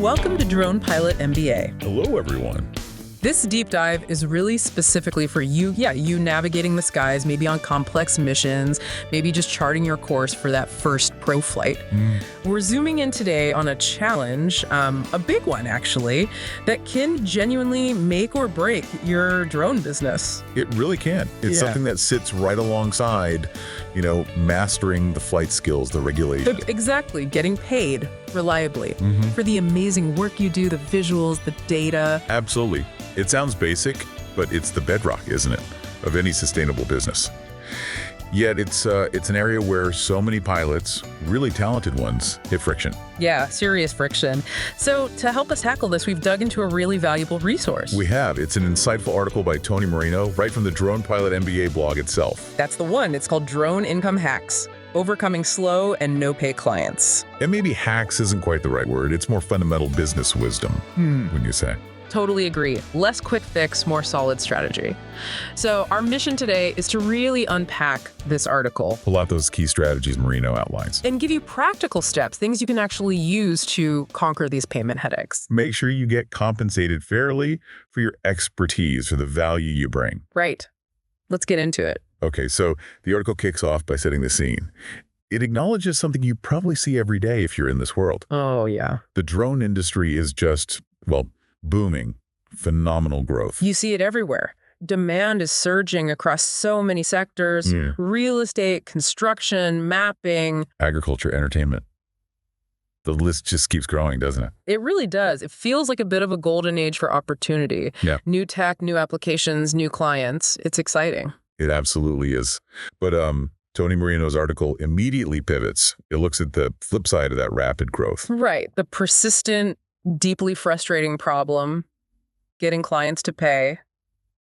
Welcome to Drone Pilot MBA. Hello, everyone. This deep dive is really specifically for you, you navigating the skies, maybe on complex missions, maybe just charting your course for that first pro flight. We're zooming in today on a challenge, a big one actually, that can genuinely make or break your drone business. It really can. It's something that sits right alongside, mastering the flight skills, the regulations. Exactly, getting paid reliably for the amazing work you do, the visuals, the data. Absolutely. It sounds basic, but it's the bedrock, isn't it, of any sustainable business. Yet it's an area where so many pilots, really talented ones, hit friction. Yeah, serious friction. So to help us tackle this, we've dug into a really valuable resource. We have. It's an insightful article by Tony Marino, right from the Drone Pilot MBA blog itself. That's the one. It's called Drone Income Hacks: Overcoming Slow and No-Pay Clients. And maybe hacks isn't quite the right word. It's more fundamental business wisdom, wouldn't you say? Totally agree. Less quick fix, more solid strategy. So our mission today is to really unpack this article. Pull out those key strategies Marino outlines. And give you practical steps, things you can actually use to conquer these payment headaches. Make sure you get compensated fairly for your expertise, for the value you bring. Right. Let's get into it. Okay, so the article kicks off by setting the scene. It acknowledges something you probably see every day if you're in this world. Oh, yeah. The drone industry is just, booming. Phenomenal growth. You see it everywhere. Demand is surging across so many sectors: real estate, construction, mapping, agriculture, entertainment. The list just keeps growing, doesn't it? It really does. It feels like a bit of a golden age for opportunity. Yeah. New tech, new applications, new clients. It's exciting. It absolutely is. But Tony Marino's article immediately pivots. It looks at the flip side of that rapid growth. Right. The persistent, deeply frustrating problem: getting clients to pay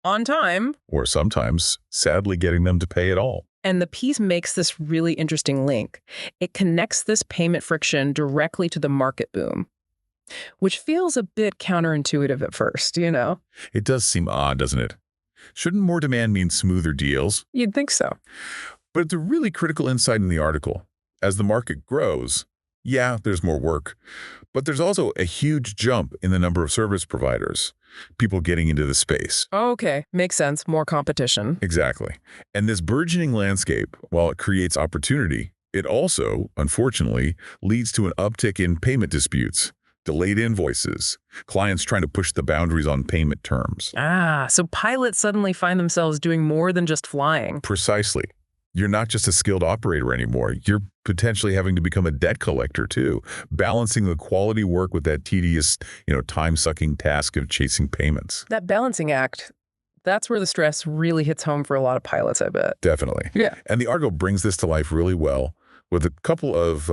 on time. Or sometimes, sadly, getting them to pay at all. And the piece makes this really interesting link. It connects this payment friction directly to the market boom, which feels a bit counterintuitive at first, It does seem odd, doesn't it? Shouldn't more demand mean smoother deals? You'd think so. But it's a really critical insight in the article. As the market grows, there's more work, but there's also a huge jump in the number of service providers, people getting into the space. Okay, makes sense. More competition. Exactly. And this burgeoning landscape, while it creates opportunity, it also, unfortunately, leads to an uptick in payment disputes, delayed invoices, clients trying to push the boundaries on payment terms. So pilots suddenly find themselves doing more than just flying. Precisely. You're not just a skilled operator anymore. You're potentially having to become a debt collector too, balancing the quality work with that tedious, time-sucking task of chasing payments. That balancing act, that's where the stress really hits home for a lot of pilots, I bet. Definitely. Yeah. And the article brings this to life really well with a couple of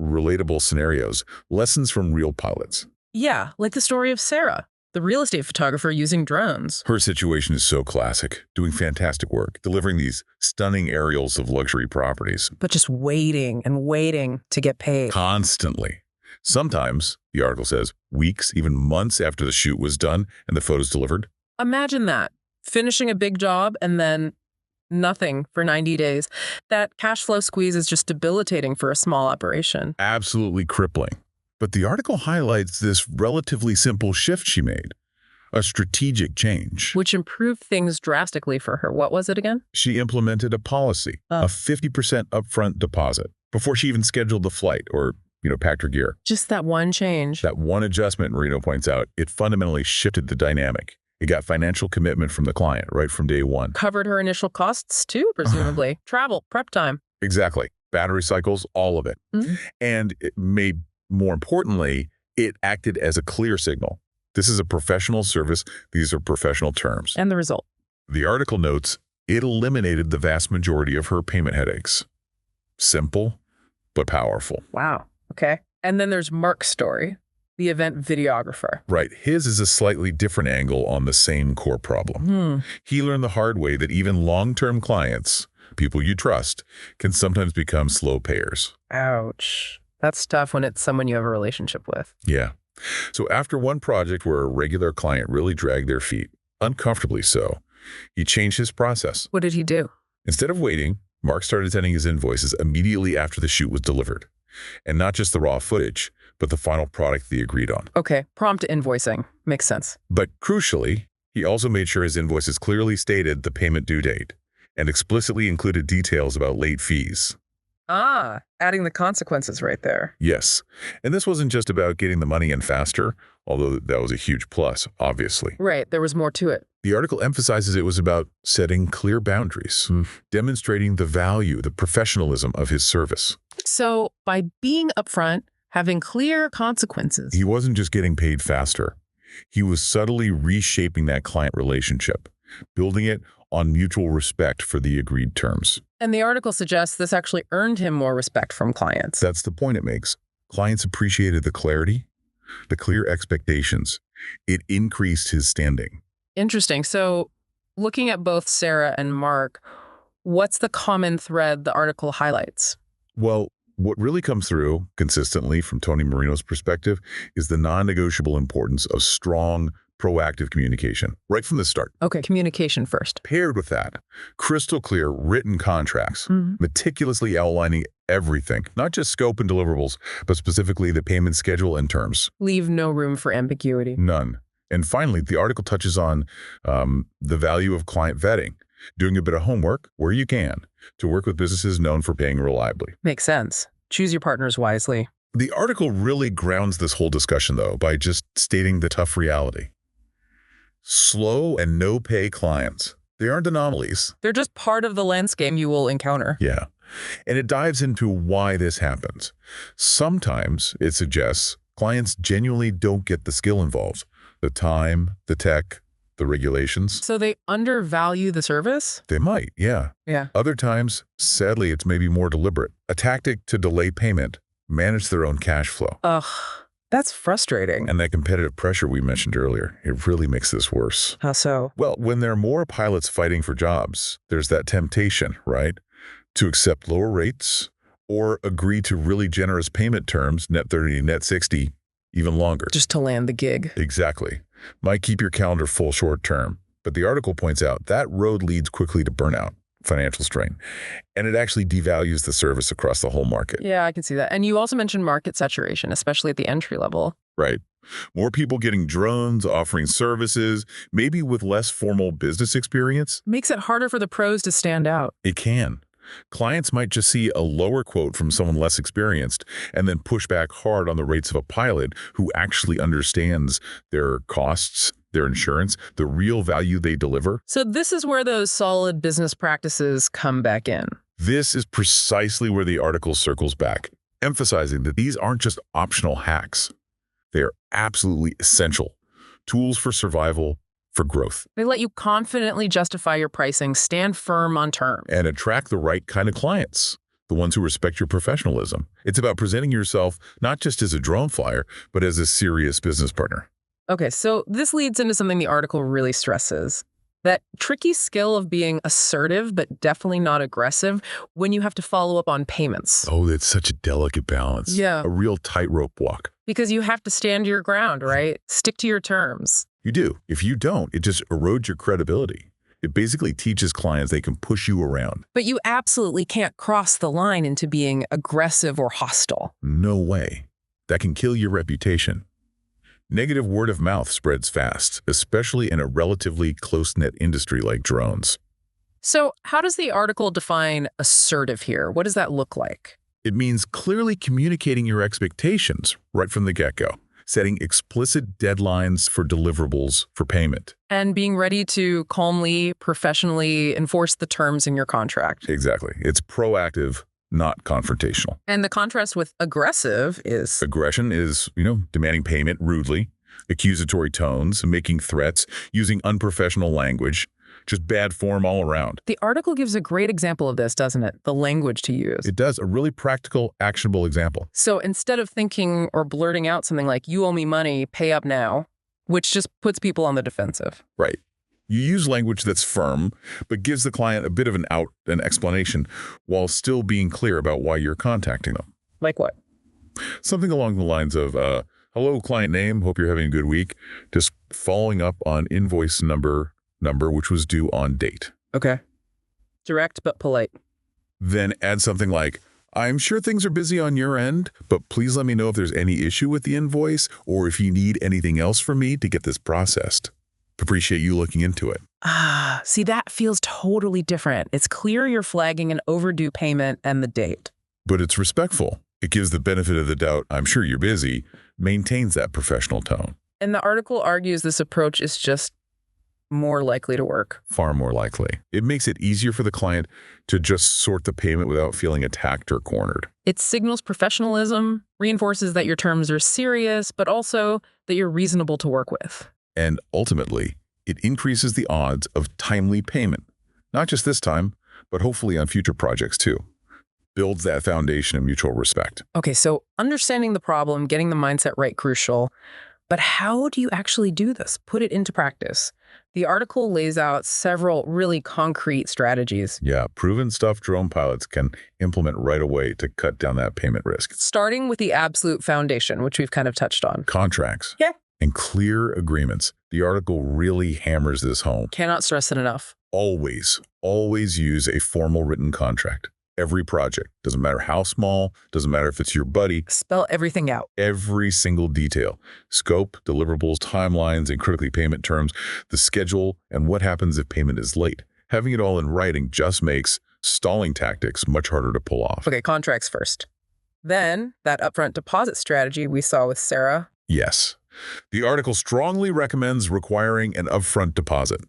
relatable scenarios, lessons from real pilots. Yeah, like the story of Sarah, the real estate photographer using drones. Her situation is so classic, doing fantastic work, delivering these stunning aerials of luxury properties. But just waiting and waiting to get paid. Constantly. Sometimes, the article says, weeks, even months after the shoot was done and the photos delivered. Imagine that, finishing a big job and then nothing for 90 days. That cash flow squeeze is just debilitating for a small operation. Absolutely crippling. But the article highlights this relatively simple shift she made, a strategic change. Which improved things drastically for her. What was it again? She implemented a policy, a 50% upfront deposit, before she even scheduled the flight or, packed her gear. Just that one change. That one adjustment, Marino points out, it fundamentally shifted the dynamic. It got financial commitment from the client right from day one. Covered her initial costs too, presumably. Travel, prep time. Exactly. Battery cycles, all of it. And it made more importantly, it acted as a clear signal. This is a professional service. These are professional terms. And the result? The article notes it eliminated the vast majority of her payment headaches. Simple, but powerful. Wow. Okay. And then there's Mark's story, the event videographer. Right. His is a slightly different angle on the same core problem. He learned the hard way that even long-term clients, people you trust, can sometimes become slow payers. Ouch. That's tough when it's someone you have a relationship with. Yeah. So after one project where a regular client really dragged their feet, uncomfortably so, he changed his process. What did he do? Instead of waiting, Mark started sending his invoices immediately after the shoot was delivered. And not just the raw footage, but the final product they agreed on. Okay, prompt invoicing. Makes sense. But crucially, he also made sure his invoices clearly stated the payment due date and explicitly included details about late fees. Ah, adding the consequences right there. Yes, and this wasn't just about getting the money in faster, although that was a huge plus, obviously. Right, there was more to it. The article emphasizes it was about setting clear boundaries, demonstrating the value, the professionalism of his service. So by being upfront, having clear consequences. He wasn't just getting paid faster. He was subtly reshaping that client relationship, building it on mutual respect for the agreed terms. And the article suggests this actually earned him more respect from clients. That's the point it makes. Clients appreciated the clarity, the clear expectations. It increased his standing. Interesting. So looking at both Sarah and Mark, what's the common thread the article highlights? Well, what really comes through consistently from Tony Marino's perspective is the non-negotiable importance of strong, proactive communication right from the start. Okay, communication first. Paired with that, crystal clear written contracts, meticulously outlining everything, not just scope and deliverables, but specifically the payment schedule and terms. Leave no room for ambiguity. None. And finally, the article touches on the value of client vetting, doing a bit of homework where you can to work with businesses known for paying reliably. Makes sense. Choose your partners wisely. The article really grounds this whole discussion, though, by just stating the tough reality. Slow and no-pay clients, they aren't anomalies. They're just part of the landscape you will encounter. Yeah. And it dives into why this happens. Sometimes it suggests clients genuinely don't get the skill involved, the time, the tech, the regulations. So they undervalue the service? They might, yeah. Yeah. Other times, sadly, it's maybe more deliberate. A tactic to delay payment, manage their own cash flow. Ugh, that's frustrating. And that competitive pressure we mentioned earlier, it really makes this worse. How so? Well, when there are more pilots fighting for jobs, there's that temptation, right? To accept lower rates or agree to really generous payment terms, net 30, net 60, even longer. Just to land the gig. Exactly. Might keep your calendar full short term. But the article points out that road leads quickly to burnout, financial strain, and it actually devalues the service across the whole market. Yeah, I can see that. And you also mentioned market saturation, especially at the entry level. Right. More people getting drones, offering services, maybe with less formal business experience. Makes it harder for the pros to stand out. It can. Clients might just see a lower quote from someone less experienced and then push back hard on the rates of a pilot who actually understands their costs, their insurance, the real value they deliver. So this is where those solid business practices come back in. This is precisely where the article circles back, emphasizing that these aren't just optional hacks. They are absolutely essential tools for survival, for growth. They let you confidently justify your pricing, stand firm on terms, and attract the right kind of clients, the ones who respect your professionalism. It's about presenting yourself not just as a drone flyer, but as a serious business partner. Okay, so this leads into something the article really stresses. That tricky skill of being assertive, but definitely not aggressive when you have to follow up on payments. Oh, it's such a delicate balance. Yeah. A real tightrope walk. Because you have to stand your ground, right? Stick to your terms. You do. If you don't, it just erodes your credibility. It basically teaches clients they can push you around. But you absolutely can't cross the line into being aggressive or hostile. No way. That can kill your reputation. Negative word of mouth spreads fast, especially in a relatively close-knit industry like drones. So how does the article define assertive here? What does that look like? It means clearly communicating your expectations right from the get-go, setting explicit deadlines for deliverables for payment. And being ready to calmly, professionally enforce the terms in your contract. Exactly. It's proactive, not confrontational. And the contrast with aggressive is? Aggression is, demanding payment rudely, accusatory tones, making threats, using unprofessional language, just bad form all around. The article gives a great example of this, doesn't it? The language to use. It does, a really practical, actionable example. So instead of thinking or blurting out something like, you owe me money, pay up now, which just puts people on the defensive. Right. You use language that's firm, but gives the client a bit of an explanation, while still being clear about why you're contacting them. Like what? Something along the lines of, hello, client name, hope you're having a good week. Just following up on invoice number, which was due on date. Okay. Direct but polite. Then add something like, I'm sure things are busy on your end, but please let me know if there's any issue with the invoice or if you need anything else from me to get this processed. Appreciate you looking into it. Ah, see, that feels totally different. It's clear you're flagging an overdue payment and the date. But it's respectful. It gives the benefit of the doubt. I'm sure you're busy, maintains that professional tone. And the article argues this approach is just more likely to work. Far more likely. It makes it easier for the client to just sort the payment without feeling attacked or cornered. It signals professionalism, reinforces that your terms are serious, but also that you're reasonable to work with. And ultimately, it increases the odds of timely payment. Not just this time, but hopefully on future projects too. Builds that foundation of mutual respect. Okay, so understanding the problem, getting the mindset right, crucial. But how do you actually do this? Put it into practice. The article lays out several really concrete strategies. Yeah, proven stuff drone pilots can implement right away to cut down that payment risk. Starting with the absolute foundation, which we've kind of touched on. Contracts. Yeah. And clear agreements. The article really hammers this home. Cannot stress it enough. Always use a formal written contract. Every project, doesn't matter how small, doesn't matter if it's your buddy. Spell everything out. Every single detail. Scope, deliverables, timelines, and critically payment terms, the schedule, and what happens if payment is late. Having it all in writing just makes stalling tactics much harder to pull off. Okay, contracts first. Then, that upfront deposit strategy we saw with Sarah. Yes. The article strongly recommends requiring an upfront deposit.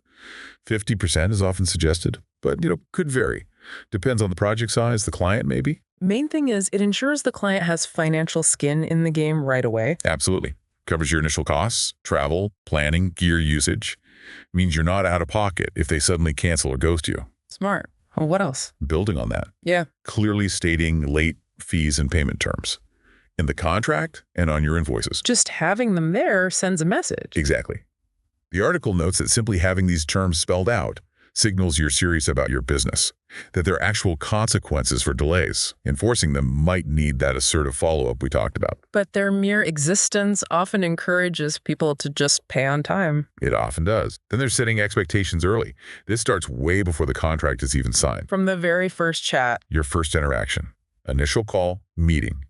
50% is often suggested, but, could vary. Depends on the project size, the client maybe. Main thing is it ensures the client has financial skin in the game right away. Absolutely. Covers your initial costs, travel, planning, gear usage. Means you're not out of pocket if they suddenly cancel or ghost you. Smart. Well, what else? Building on that. Yeah. Clearly stating late fees and payment terms in the contract and on your invoices. Just having them there sends a message. Exactly. The article notes that simply having these terms spelled out signals you're serious about your business, that there are actual consequences for delays. Enforcing them might need that assertive follow-up we talked about. But their mere existence often encourages people to just pay on time. It often does. Then they're setting expectations early. This starts way before the contract is even signed. From the very first chat. Your first interaction, initial call, meeting.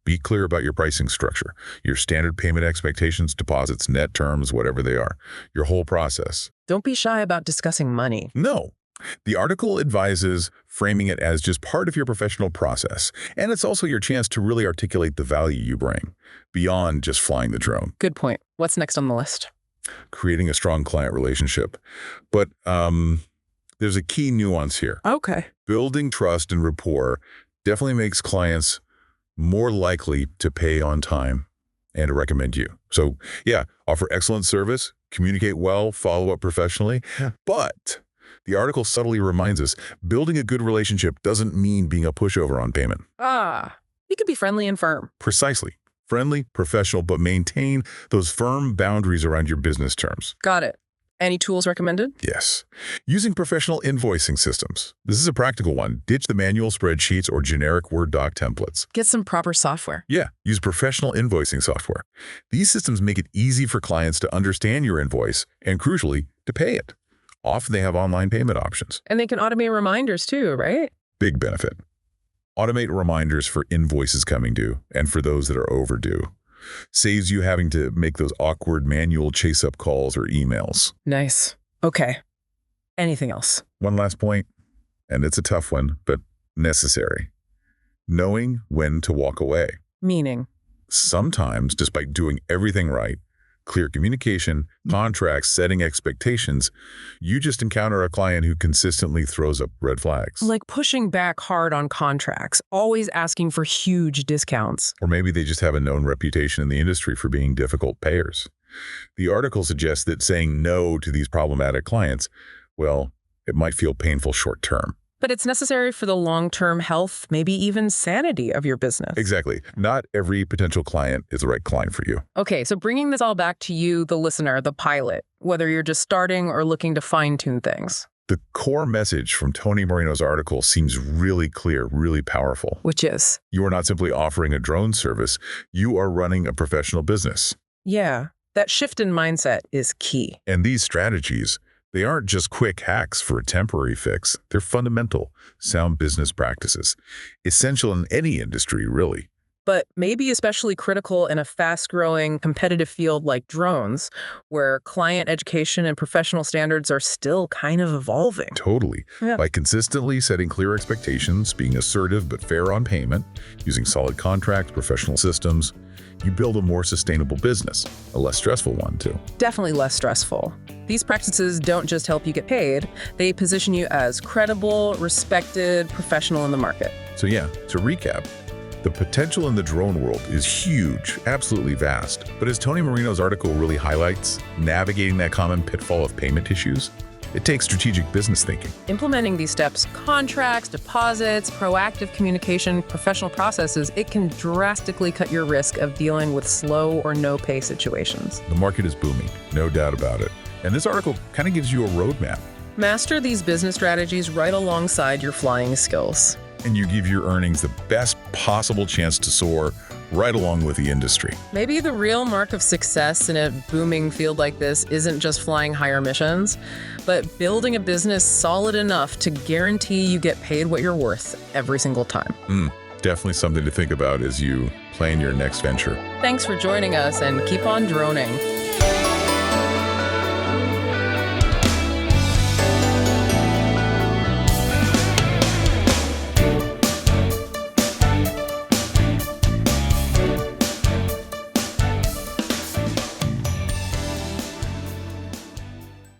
Be clear about your pricing structure, your standard payment expectations, deposits, net terms, whatever they are, your whole process. Don't be shy about discussing money. No. The article advises framing it as just part of your professional process, and it's also your chance to really articulate the value you bring, beyond just flying the drone. Good point. What's next on the list? Creating a strong client relationship. But there's a key nuance here. Okay. Building trust and rapport definitely makes clients more likely to pay on time and to recommend you. So yeah, offer excellent service, communicate well, follow up professionally. Yeah. But the article subtly reminds us, building a good relationship doesn't mean being a pushover on payment. You could be friendly and firm. Precisely. Friendly, professional, but maintain those firm boundaries around your business terms. Got it. Any tools recommended? Yes. Using professional invoicing systems. This is a practical one. Ditch the manual spreadsheets or generic Word doc templates. Get some proper software. Yeah, use professional invoicing software. These systems make it easy for clients to understand your invoice and, crucially, to pay it. Often they have online payment options. And they can automate reminders too, right? Big benefit. Automate reminders for invoices coming due and for those that are overdue. Saves you having to make those awkward manual chase-up calls or emails. Nice. Okay. Anything else? One last point, and it's a tough one, but necessary. Knowing when to walk away. Meaning? Sometimes, despite doing everything right, clear communication, contracts, setting expectations, you just encounter a client who consistently throws up red flags. Like pushing back hard on contracts, always asking for huge discounts. Or maybe they just have a known reputation in the industry for being difficult payers. The article suggests that saying no to these problematic clients, well, it might feel painful short term. But it's necessary for the long-term health, maybe even sanity of your business. Exactly. Not every potential client is the right client for you. Okay, so bringing this all back to you, the listener, the pilot, whether you're just starting or looking to fine-tune things. The core message from Tony Moreno's article seems really clear, really powerful. Which is? You are not simply offering a drone service. You are running a professional business. Yeah, that shift in mindset is key. And these strategies, They aren't just quick hacks for a temporary fix. They're fundamental, sound business practices, essential in any industry, really. But maybe especially critical in a fast-growing, competitive field like drones, where client education and professional standards are still kind of evolving. Totally. Yeah. By consistently setting clear expectations, being assertive but fair on payment, using solid contracts, professional systems, you build a more sustainable business, a less stressful one, too. Definitely less stressful. These practices don't just help you get paid, they position you as credible, respected professional in the market. So yeah, to recap, the potential in the drone world is huge, absolutely vast. But as Tony Marino's article really highlights, navigating that common pitfall of payment issues, it takes strategic business thinking. Implementing these steps, contracts, deposits, proactive communication, professional processes, it can drastically cut your risk of dealing with slow or no pay situations. The market is booming, no doubt about it. And this article kind of gives you a roadmap. Master these business strategies right alongside your flying skills. And you give your earnings the best possible chance to soar right along with the industry. Maybe the real mark of success in a booming field like this isn't just flying higher missions, but building a business solid enough to guarantee you get paid what you're worth every single time. Definitely something to think about as you plan your next venture. Thanks for joining us, and keep on droning.